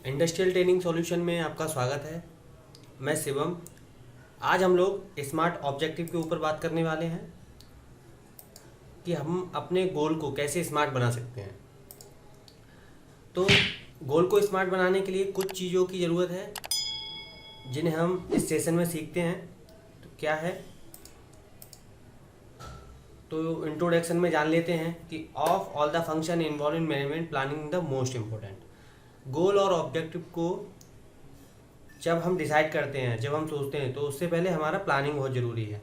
Industrial training solution में आपका स्वागत है। मैं शिवम। आज हम लोग स्मार्ट ऑब्जेक्टिव के ऊपर बात करने वाले हैं कि हम अपने गोल को कैसे स्मार्ट बना सकते हैं। तो गोल को स्मार्ट बनाने के लिए कुछ चीज़ों की ज़रूरत है जिन्हें हम इस सेशन में सीखते हैं। तो क्या है, तो इंट्रोडक्शन में जान लेते हैं कि of all the function involve in management planning the most important. Goal और ऑब्जेक्टिव को जब हम डिसाइड करते हैं, जब हम सोचते हैं, तो उससे पहले हमारा प्लानिंग बहुत ज़रूरी है।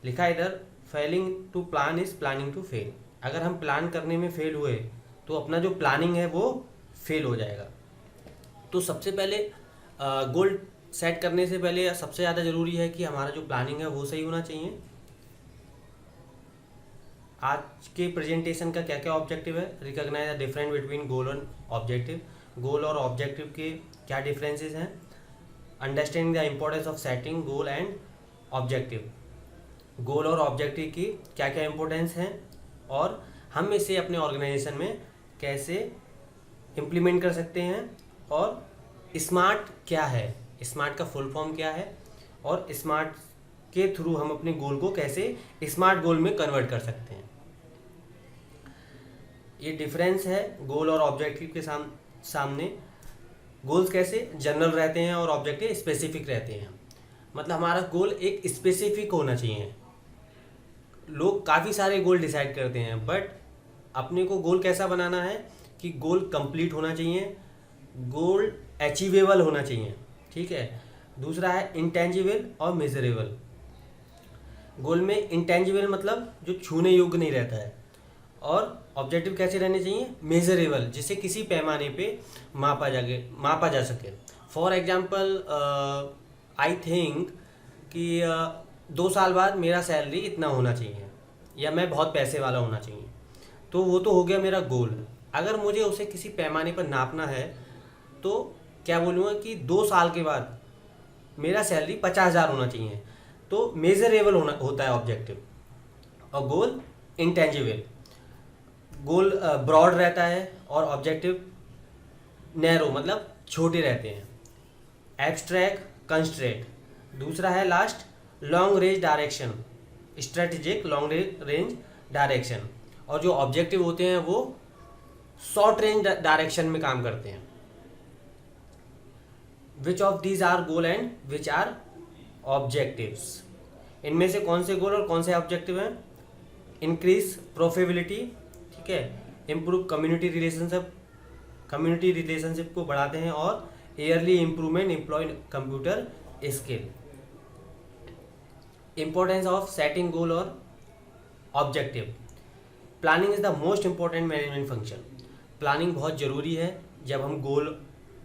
लिखा है इधर, failing to plan is planning to fail. अगर हम प्लान करने में फेल हुए तो अपना जो प्लानिंग है वो फेल हो जाएगा। तो सबसे पहले गोल सेट करने से पहले सबसे ज़्यादा ज़रूरी है कि हमारा जो प्लानिंग है वो सही होना चाहिए। आज के प्रेजेंटेशन का क्या क्या ऑब्जेक्टिव है, recognise the difference between goal और ऑब्जेक्टिव। गोल और ऑब्जेक्टिव के क्या डिफरेंसेस हैं, understanding the importance of setting goal and objective. Goal और ऑब्जेक्टिव की क्या क्या इम्पोर्टेंस हैं और हम इसे अपने ऑर्गेनाइजेशन में कैसे इम्प्लीमेंट कर सकते हैं, और स्मार्ट क्या है, स्मार्ट का फुल फॉर्म क्या है, और स्मार्ट के थ्रू हम अपने गोल को कैसे स्मार्ट गोल में कन्वर्ट कर सकते हैं। ये डिफरेंस है गोल और ऑब्जेक्टिव के सामने। गोल्स कैसे जनरल रहते हैं और ऑब्जेक्टिव स्पेसिफिक रहते हैं। मतलब हमारा गोल एक स्पेसिफिक होना चाहिए। लोग काफ़ी सारे गोल डिसाइड करते हैं, बट अपने को गोल कैसा बनाना है कि गोल कंप्लीट होना चाहिए, गोल अचीवेबल होना चाहिए। ठीक है। दूसरा है इंटेंजिबल और मेजरेबल। गोल में इंटेंजिबल मतलब जो छूने योग्य नहीं रहता है, और ऑब्जेक्टिव कैसे रहने चाहिए, मेजरेबल, जिसे किसी पैमाने पे मापा जा सके। फॉर एग्जांपल, आई थिंक कि 2 साल बाद मेरा सैलरी इतना होना चाहिए, या मैं बहुत पैसे वाला होना चाहिए। तो वो तो हो गया मेरा गोल। अगर मुझे उसे किसी पैमाने पर नापना है तो क्या बोलूँगा कि 2 साल के बाद मेरा सैलरी 50,000 होना चाहिए। तो मेजरेबल होता है ऑब्जेक्टिव। और गोल इंटेंजिबल। गोल ब्रॉड रहता है और ऑब्जेक्टिव नैरो मतलब छोटे रहते हैं। Abstract, constraint. दूसरा है last long range direction, strategic long range direction. और जो ऑब्जेक्टिव होते हैं वो शॉर्ट रेंज डायरेक्शन में काम करते हैं। Which of these are goal and which are objectives. इनमें से कौन से गोल और कौन से ऑब्जेक्टिव हैं। इंक्रीज प्रोफेबिलिटी, ठीक है, इम्प्रूव कम्युनिटी रिलेशनशिप को बढ़ाते हैं, और early improvement employ computer skill. Importance of setting goal और objective. Planning is the most important management function. Planning बहुत ज़रूरी है जब हम गोल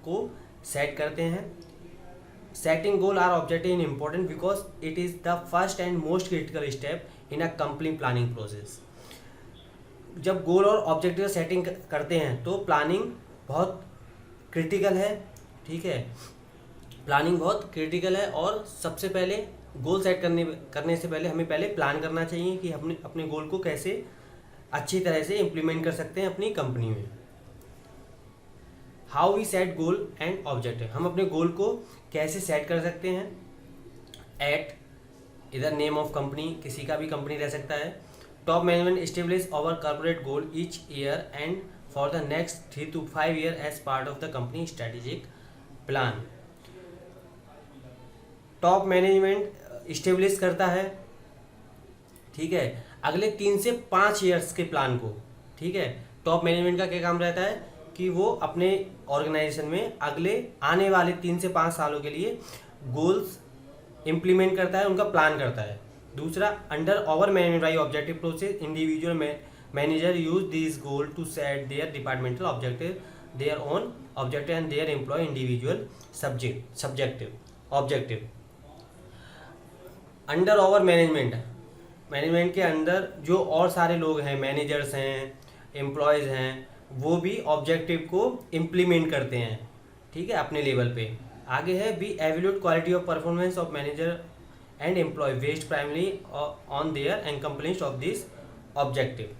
को सेट करते हैं। Setting goal are objective in important because it is the first and most critical step in a complete planning process. जब गोल और ऑब्जेक्टिव सेटिंग करते हैं तो प्लानिंग बहुत क्रिटिकल है। ठीक है, प्लानिंग बहुत क्रिटिकल है, और सबसे पहले गोल सेट करने से पहले हमें पहले प्लान करना चाहिए कि अपने गोल को कैसे अच्छी तरह से इम्प्लीमेंट कर सकते हैं अपनी कंपनी में। How we set goal and objective. हम अपने गोल को कैसे सेट कर सकते हैं। एट, इधर नेम ऑफ कंपनी, किसी का भी कंपनी रह सकता है। Top management establish our corporate goal each year and for the next 3 to 5 year as part of the company strategic plan. Top management establish करता है, ठीक है, अगले 3 से 5 ईयर्स के प्लान को। ठीक है, टॉप मैनेजमेंट का क्या काम रहता है कि वो अपने ऑर्गेनाइजेशन में अगले आने वाले 3 से 5 सालों के लिए गोल्स इम्प्लीमेंट करता है, उनका प्लान करता है। दूसरा, under over management by objective process individual manager use this goal to set their departmental objective, their own objective and their employ individual subjective objective. Under over management के अंदर जो और सारे लोग हैं, मैनेजर्स हैं, एम्प्लॉयज़ हैं, वो भी ऑब्जेक्टिव को इम्प्लीमेंट करते हैं, ठीक है, अपने लेवल पे। आगे है be evaluate quality of performance of manager and employ based primarily on their accomplishment of this objective.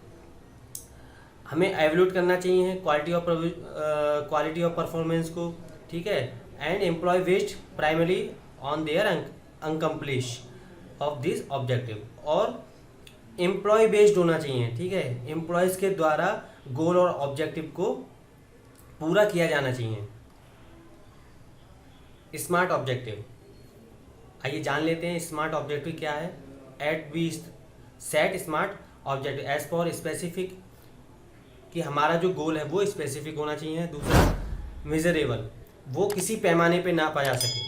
हमें एवेल्यूएट करना चाहिए क्वालिटी ऑफ परफॉर्मेंस को, ठीक है, and employ based primary on their accomplish of this objective, और employ based होना चाहिए, ठीक है, एम्प्लॉयज़ के द्वारा गोल और ऑब्जेक्टिव को पूरा किया जाना चाहिए। स्मार्ट ऑब्जेक्टिव, आइए जान लेते हैं स्मार्ट ऑब्जेक्टिव क्या है। At be set smart objective as for specific, कि हमारा जो गोल है वो स्पेसिफिक होना चाहिए। दूसरा मेजरेबल, वो किसी पैमाने पे ना पाया सके।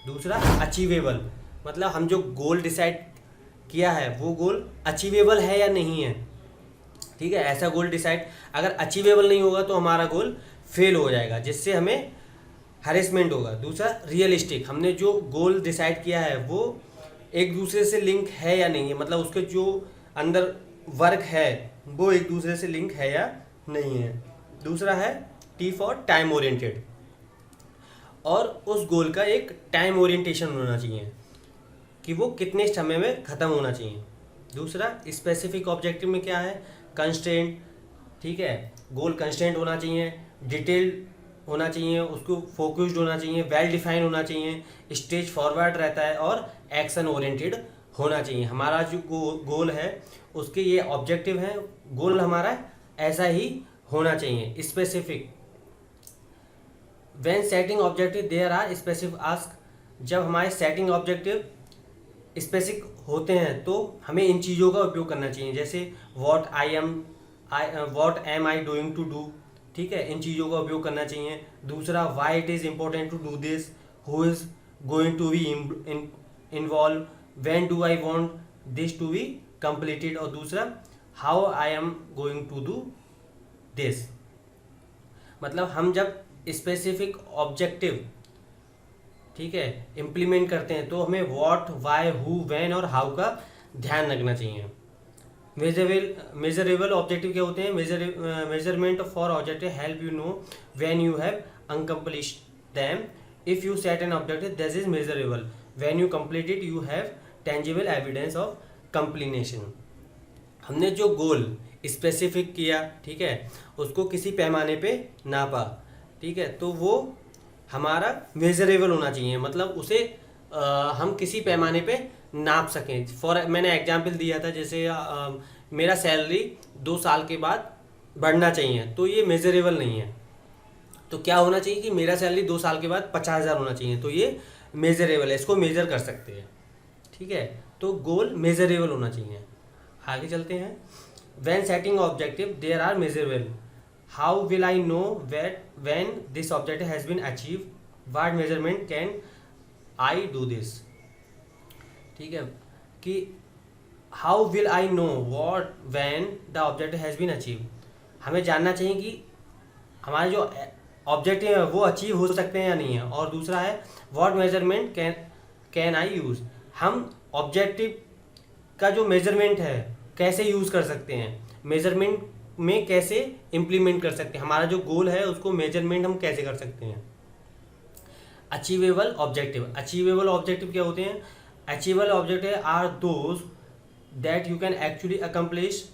दूसरा अचीवेबल, मतलब हम जो गोल डिसाइड किया है वो गोल अचीवेबल है या नहीं है, ठीक है, ऐसा गोल डिसाइड अगर अचीवेबल नहीं होगा तो हमारा गोल फेल हो जाएगा, जिससे हमें हैरेसमेंट होगा। दूसरा रियलिस्टिक, हमने जो गोल डिसाइड किया है वो एक दूसरे से लिंक है या नहीं है, मतलब उसके जो अंदर वर्क है वो एक दूसरे से लिंक है या नहीं है। दूसरा है टी फॉर टाइम ओरिएंटेड, और उस गोल का एक टाइम ओरिएंटेशन होना चाहिए कि वो कितने समय में ख़त्म होना चाहिए। दूसरा स्पेसिफिक ऑब्जेक्टिव में क्या है, कंस्ट्रेंट, ठीक है, गोल कंस्ट्रेंट होना चाहिए, डिटेल होना चाहिए, उसको फोकस्ड होना चाहिए, वेल डिफाइन होना चाहिए, स्टेज फॉरवर्ड रहता है और एक्शन ओरिएंटेड होना चाहिए। हमारा जो गोल है उसके ये ऑब्जेक्टिव है, गोल हमारा ऐसा ही होना चाहिए specific. When setting objective there are specific ask, जब हमारे सेटिंग ऑब्जेक्टिव स्पेसिफिक होते हैं तो हमें इन चीज़ों का उपयोग करना चाहिए, जैसे what am I doing to do, ठीक है, इन चीज़ों का उपयोग करना चाहिए। दूसरा why it is important to do this, who is going to be involve, when do I want this to be completed, और दूसरा how I am going to do this. मतलब हम जब स्पेसिफिक ऑब्जेक्टिव, ठीक है, इम्प्लीमेंट करते हैं तो हमें व्हाट, वाई, हु, व्हेन और हाउ का ध्यान रखना चाहिए। मेजरेबल ऑब्जेक्टिव क्या होते हैं, measurement for objective help you know when you have accomplish them, if you set an objective that is measurable, when you complete it you have tangible evidence of completion. हमने जो गोल specific किया, ठीक है, उसको किसी पैमाने पे नापा, ठीक है, तो वो हमारा मेजरेबल होना चाहिए, मतलब उसे हम किसी पैमाने पे नाप सकें। मैंने एग्जांपल दिया था, जैसे मेरा सैलरी 2 साल के बाद बढ़ना चाहिए, तो ये मेजरेबल नहीं है। तो क्या होना चाहिए कि मेरा सैलरी 2 साल के बाद 50,000 होना चाहिए, तो ये मेजरेबल है, इसको मेजर कर सकते हैं, ठीक है, तो गोल मेजरेबल होना चाहिए। आगे चलते हैं। When setting objective there are measurable, how will I know when this objective has been achieve, what measurement can I do this, ठीक है, कि how will I know what when the objective has been achieve, हमें जानना चाहिए कि हमारे जो objective है वो अचीव हो सकते हैं या नहीं है। और दूसरा है what measurement can I use, हम ऑब्जेक्टिव का जो मेजरमेंट है कैसे यूज़ कर सकते हैं, मेजरमेंट में कैसे इम्प्लीमेंट कर सकते हैं, हमारा जो गोल है उसको मेजरमेंट हम कैसे कर सकते हैं। अचीवेबल ऑब्जेक्टिव, अचीवेबल ऑब्जेक्टिव क्या होते हैं, achievable objective are those that you can actually accomplish,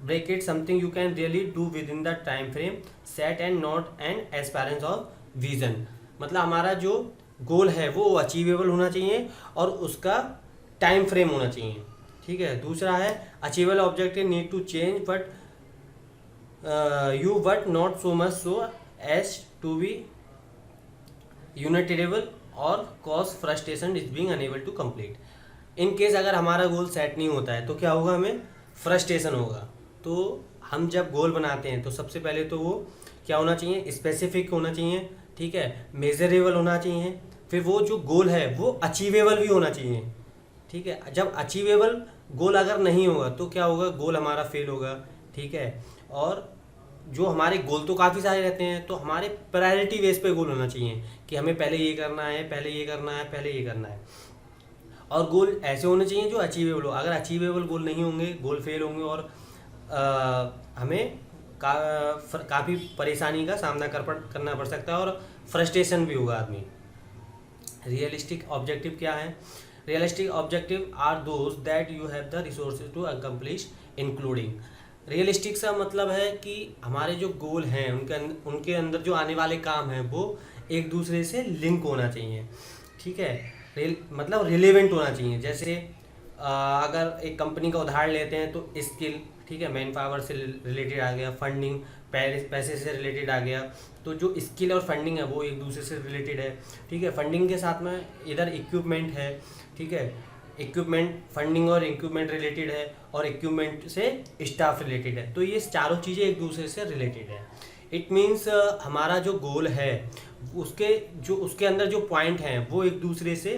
bracket something you can really do within the time frame set and not an aspiration of vision. मतलब हमारा जो गोल है वो achievable होना चाहिए और उसका टाइम फ्रेम होना चाहिए, ठीक है। दूसरा है achievable objective need to change but you but not so much so as to be unilateral or cause frustration is being unable to complete। In case अगर हमारा गोल सेट नहीं होता है तो क्या होगा, हमें फ्रस्ट्रेशन होगा। तो हम जब गोल बनाते हैं तो सबसे पहले तो वो क्या होना चाहिए, स्पेसिफिक होना चाहिए, ठीक है, मेजरेबल होना चाहिए, फिर वो जो गोल है वो अचीवेबल भी होना चाहिए, ठीक है। जब अचीवेबल गोल अगर नहीं होगा तो क्या होगा, गोल हमारा फेल होगा, ठीक है। और जो हमारे गोल तो काफ़ी सारे रहते हैं, तो हमारे प्रायोरिटी बेस पे गोल होना चाहिए कि हमें पहले ये करना है, पहले ये करना है, पहले ये करना है। और गोल ऐसे होने चाहिए जो अचीवेबल हो। अगर अचीवेबल गोल नहीं होंगे, गोल फेल होंगे और हमें काफ़ी परेशानी का सामना करना पड़ सकता है और फ्रस्ट्रेशन भी होगा आदमी। रियलिस्टिक ऑब्जेक्टिव क्या है, realistic objective are those that you have the resources to accomplish including. Realistic सा मतलब है कि हमारे जो गोल हैं उनके अंदर जो आने वाले काम हैं वो एक दूसरे से लिंक होना चाहिए, ठीक है। मतलब रिलेवेंट होना चाहिए। जैसे अगर एक कंपनी का उदाहरण लेते हैं तो स्किल, ठीक है, मैन पावर से रिलेटेड आ गया, फंडिंग पैसे से रिलेटेड आ गया। तो जो स्किल और फंडिंग है वो एक दूसरे से रिलेटेड है, ठीक है। फंडिंग के साथ में इधर इक्विपमेंट है, ठीक है, इक्विपमेंट, फंडिंग और इक्विपमेंट रिलेटेड है, और इक्विपमेंट से स्टाफ रिलेटेड है। तो ये चारों चीज़ें एक दूसरे से रिलेटेड है। इट मीन्स हमारा जो गोल है उसके अंदर जो पॉइंट हैं वो एक दूसरे से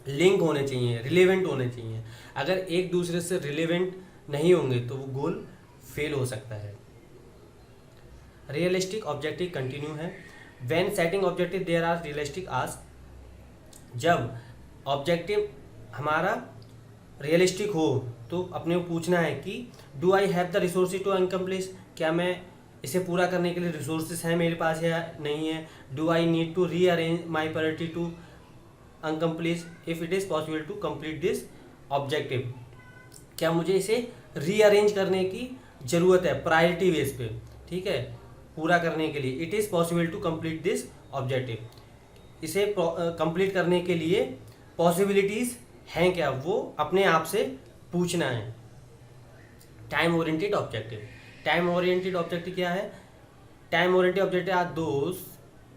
लिंक होने चाहिए, रिलेवेंट होने चाहिए। अगर एक दूसरे से रिलेवेंट नहीं होंगे तो वो गोल फेल हो सकता है। रियलिस्टिक ऑब्जेक्टिव कंटिन्यू है। When setting objective there are realistic ask, जब ऑब्जेक्टिव हमारा रियलिस्टिक हो तो अपने को पूछना है कि do I have the resources to accomplish, क्या मैं इसे पूरा करने के लिए रिसोर्सेज हैं मेरे पास या नहीं है। Do I need to rearrange my priority to accomplish if it is possible to complete this objective, क्या मुझे इसे रीअरेंज करने की ज़रूरत है प्रायोरिटी बेस पे, ठीक है, पूरा करने के लिए। It is possible to complete this objective, इसे कंप्लीट करने के लिए पॉसिबिलिटीज़ हैं क्या, वो अपने आप से पूछना है। Time oriented objective, time oriented objective क्या है? Time oriented objective are those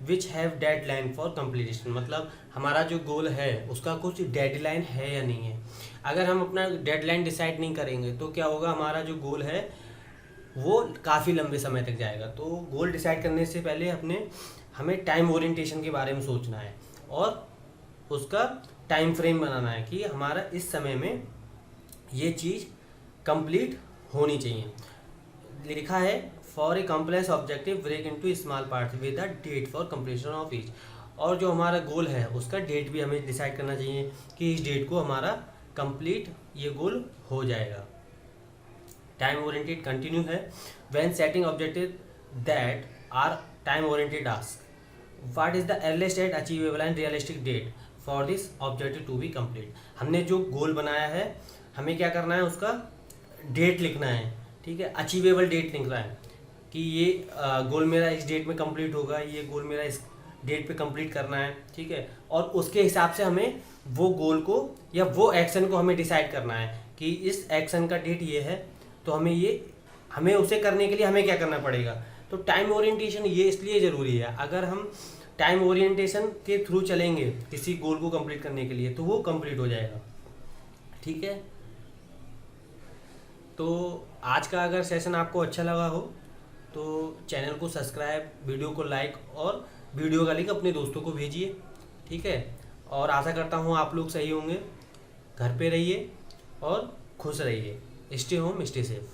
which have deadline for completion, मतलब हमारा जो गोल है उसका कुछ डेडलाइन है या नहीं है। अगर हम अपना डेडलाइन डिसाइड नहीं करेंगे तो क्या होगा, हमारा जो गोल है वो काफ़ी लंबे समय तक जाएगा। तो गोल डिसाइड करने से पहले हमें टाइम ओरिएंटेशन के बारे में सोचना है और उसका टाइम फ्रेम बनाना है कि हमारा इस समय में ये चीज़ कंप्लीट होनी चाहिए। लिखा है for a complex objective break into small part with a date for completion of each, और जो हमारा गोल है उसका डेट भी हमें डिसाइड करना चाहिए कि इस डेट को हमारा कंप्लीट ये गोल हो जाएगा। टाइम ओरिएंटेड कंटिन्यू है। When setting objective that are time oriented ask what is the earliest and achievable and realistic date for this objective to be complete. हमने जो गोल बनाया है हमें क्या करना है, उसका डेट लिखना है, ठीक है, अचीवेबल डेट लिखना है कि ये गोल मेरा इस डेट में कंप्लीट होगा, ये गोल मेरा इस डेट पे कंप्लीट करना है, ठीक है। और उसके हिसाब से हमें वो गोल को या वो एक्शन को हमें डिसाइड करना है कि इस एक्शन का डेट ये है, तो हमें उसे करने के लिए हमें क्या करना पड़ेगा। तो टाइम ओरिएंटेशन ये इसलिए ज़रूरी है, अगर हम टाइम ओरिएंटेशन के थ्रू चलेंगे किसी गोल को कंप्लीट करने के लिए तो वो कंप्लीट हो जाएगा, ठीक है। तो आज का अगर सेशन आपको अच्छा लगा हो तो चैनल को सब्सक्राइब, वीडियो को लाइक और वीडियो का लिंक अपने दोस्तों को भेजिए, ठीक है। और आशा करता हूँ आप लोग सही होंगे। घर पे रहिए और खुश रहिए। Stay home stay safe.